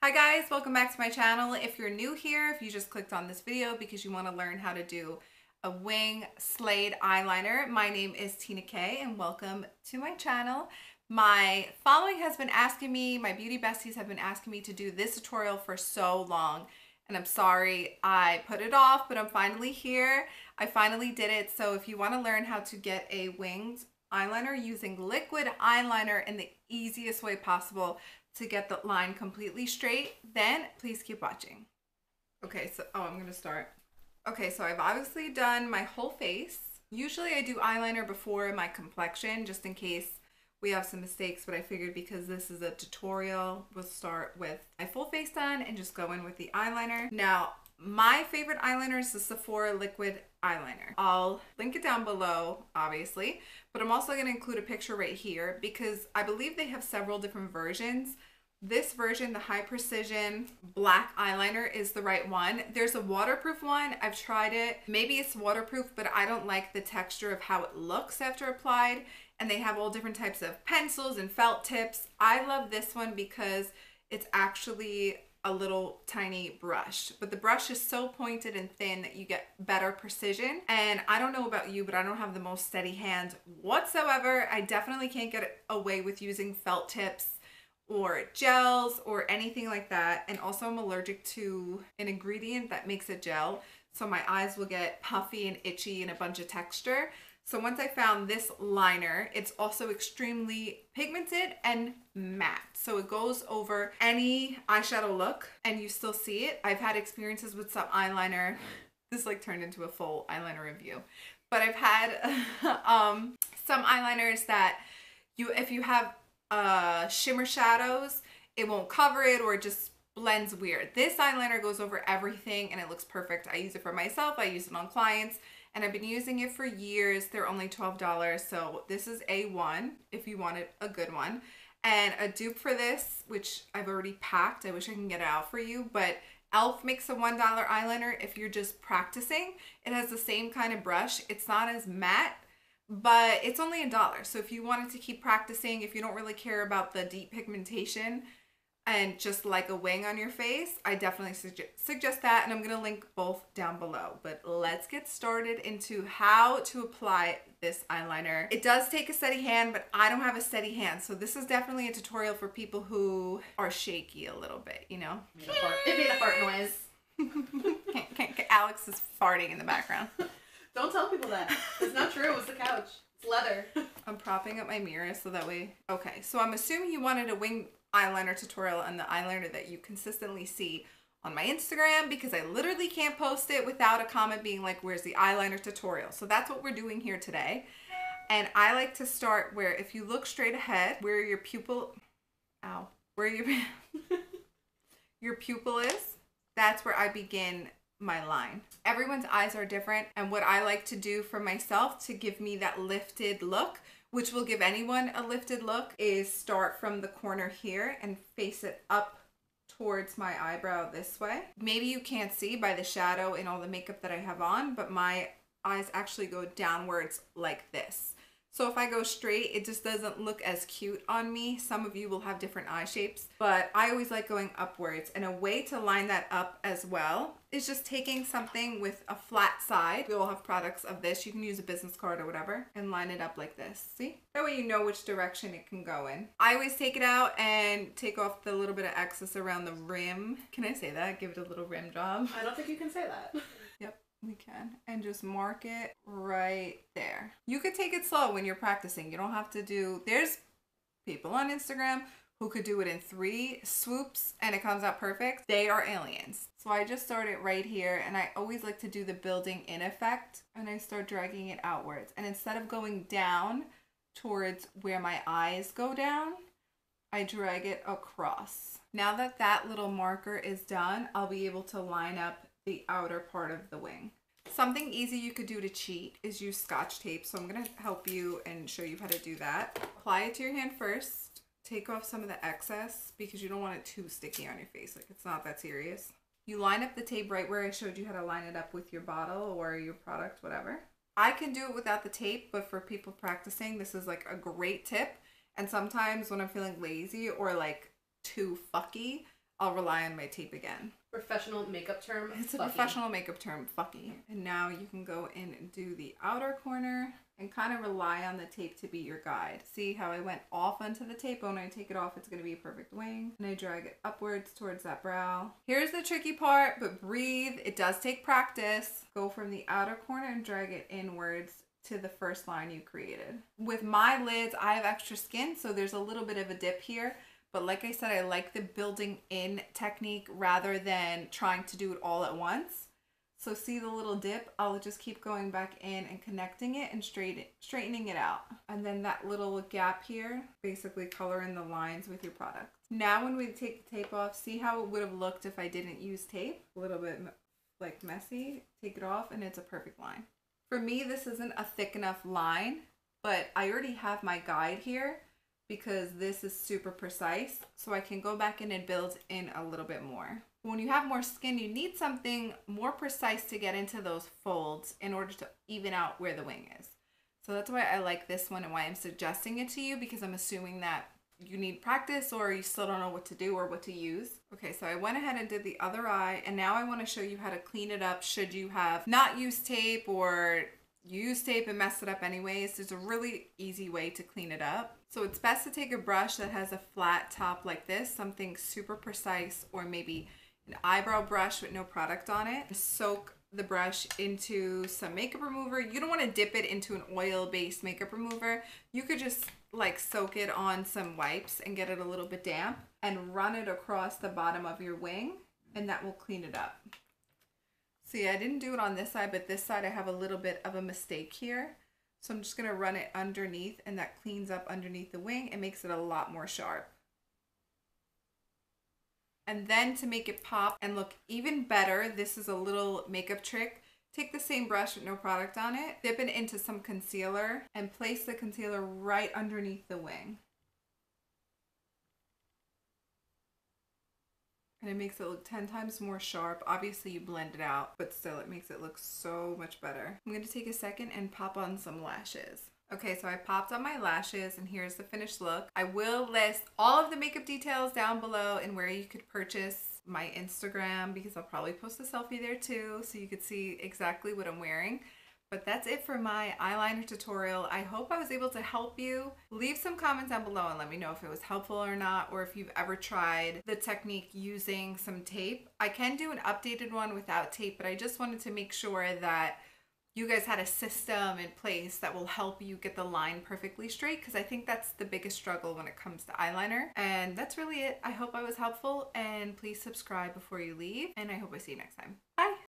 Hi guys, welcome back to my channel. If you're new here, if you just clicked on this video because you want to learn how to do a wing Slade eyeliner, my name is Tina K and welcome to my channel. My following has been asking me, my beauty besties have been asking me to do this tutorial for so long, and I'm sorry I put it off, but I'm finally here. I finally did it. So if you want to learn how to get a winged eyeliner using liquid eyeliner in the easiest way possible to get the line completely straight, then please keep watching. Okay, so I'm gonna start. Okay, so I've obviously done my whole face. Usually I do eyeliner before my complexion just in case we have some mistakes, but I figured because this is a tutorial, we'll start with my full face done and just go in with the eyeliner. Now, my favorite eyeliner is the Sephora liquid eyeliner. I'll link it down below, obviously, but I'm also going to include a picture right here because I believe they have several different versions. This version, the high precision black eyeliner, is the right one. There's a waterproof one. I've tried it. Maybe it's waterproof, but I don't like the texture of how it looks after applied. And they have all different types of pencils and felt tips. I love this one because it's actually a little tiny brush, but the brush is so pointed and thin that you get better precision. And I don't know about you, but I don't have the most steady hand whatsoever. I definitely can't get away with using felt tips or gels or anything like that. And also I'm allergic to an ingredient that makes a gel, so my eyes will get puffy and itchy and a bunch of texture. So once I found this liner, it's also extremely pigmented and matte. So it goes over any eyeshadow look and you still see it. I've had experiences with some eyeliner. This like turned into a full eyeliner review. But I've had some eyeliners that if you have shimmer shadows, it won't cover it or it just blends weird. This eyeliner goes over everything and it looks perfect. I use it for myself. I use it on clients. And I've been using it for years. They're only $12, so this is A1 if you wanted a good one. And a dupe for this, which I've already packed, I wish I can get it out for you, but e.l.f. makes a $1 eyeliner if you're just practicing. It has the same kind of brush. It's not as matte, but it's only $1. So if you wanted to keep practicing, if you don't really care about the deep pigmentation and just like a wing on your face, I definitely suggest that, and I'm going to link both down below. But let's get started into how to apply this eyeliner. It does take a steady hand, but I don't have a steady hand, so this is definitely a tutorial for people who are shaky a little bit, you know? It made a fart noise. Alex is farting in the background. Don't tell people that. It's not true. It was the couch. It's leather. I'm propping up my mirror so that way... Okay, so I'm assuming you wanted a wing eyeliner tutorial and the eyeliner that you consistently see on my Instagram, because I literally can't post it without a comment being like, where's the eyeliner tutorial? So that's what we're doing here today. And I like to start where, if you look straight ahead, where your pupil, where your pupil is, that's where I begin my line. Everyone's eyes are different, and what I like to do for myself to give me that lifted look, which will give anyone a lifted look, is start from the corner here and face it up towards my eyebrow this way. Maybe you can't see by the shadow and all the makeup that I have on, but my eyes actually go downwards like this. So if I go straight, it just doesn't look as cute on me. Some of you will have different eye shapes, but I always like going upwards. And a way to line that up as well is just taking something with a flat side. We all have products of this. You can use a business card or whatever and line it up like this. See? That way you know which direction it can go in. I always take it out and take off the little bit of excess around the rim. Can I say that? Give it a little rim job. I don't think you can say that. Yep. We can. And just mark it right there. You could take it slow when you're practicing. You don't have to do... There's people on Instagram who could do it in 3 swoops and it comes out perfect. They are aliens. So I just started right here, and I always like to do the building in effect, and I start dragging it outwards. And instead of going down towards where my eyes go down, I drag it across. Now that that little marker is done, I'll be able to line up the outer part of the wing. Something easy you could do to cheat is use scotch tape. So I'm going to help you and show you how to do that. Apply it to your hand first. Take off some of the excess because you don't want it too sticky on your face. Like, it's not that serious. You line up the tape right where I showed you how to line it up with your bottle or your product, whatever. I can do it without the tape, but for people practicing, this is like a great tip. And sometimes when I'm feeling lazy or like too fucky, I'll rely on my tape again. Professional makeup term. It's a professional makeup term, fucky. And now you can go in and do the outer corner and kind of rely on the tape to be your guide. See how I went off onto the tape, but when I take it off, it's going to be a perfect wing. And I drag it upwards towards that brow. Here's the tricky part, but breathe. It does take practice. Go from the outer corner and drag it inwards to the first line you created. With my lids, I have extra skin, so there's a little bit of a dip here. But like I said, I like the building in technique rather than trying to do it all at once. So see the little dip? I'll just keep going back in and connecting it and straightening it out. And then that little gap here, basically color in the lines with your product. Now when we take the tape off, see how it would have looked if I didn't use tape? A little bit like messy. Take it off and it's a perfect line. For me, this isn't a thick enough line, but I already have my guide here because this is super precise, so I can go back in and build in a little bit more. When you have more skin, you need something more precise to get into those folds in order to even out where the wing is. So that's why I like this one and why I'm suggesting it to you, because I'm assuming that you need practice or you still don't know what to do or what to use. Okay, so I went ahead and did the other eye, and now I want to show you how to clean it up should you have not used tape or you use tape and mess it up anyways. There's a really easy way to clean it up. So it's best to take a brush that has a flat top like this, something super precise, or maybe an eyebrow brush with no product on it. Soak the brush into some makeup remover. You don't want to dip it into an oil-based makeup remover. You could just like soak it on some wipes and get it a little bit damp and run it across the bottom of your wing, and that will clean it up. See, I didn't do it on this side, but this side I have a little bit of a mistake here. So I'm just going to run it underneath, and that cleans up underneath the wing and makes it a lot more sharp. And then to make it pop and look even better, this is a little makeup trick. Take the same brush with no product on it, dip it into some concealer, and place the concealer right underneath the wing. And it makes it look 10 times more sharp. Obviously you blend it out, but still it makes it look so much better. I'm going to take a second and pop on some lashes. Okay, so I popped on my lashes and here's the finished look. I will list all of the makeup details down below and where you could purchase my Instagram, because I'll probably post a selfie there too so you could see exactly what I'm wearing. But that's it for my eyeliner tutorial. I hope I was able to help you. Leave some comments down below and let me know if it was helpful or not, or if you've ever tried the technique using some tape. I can do an updated one without tape, but I just wanted to make sure that you guys had a system in place that will help you get the line perfectly straight, because I think that's the biggest struggle when it comes to eyeliner. And that's really it. I hope I was helpful, and please subscribe before you leave, and I hope I see you next time.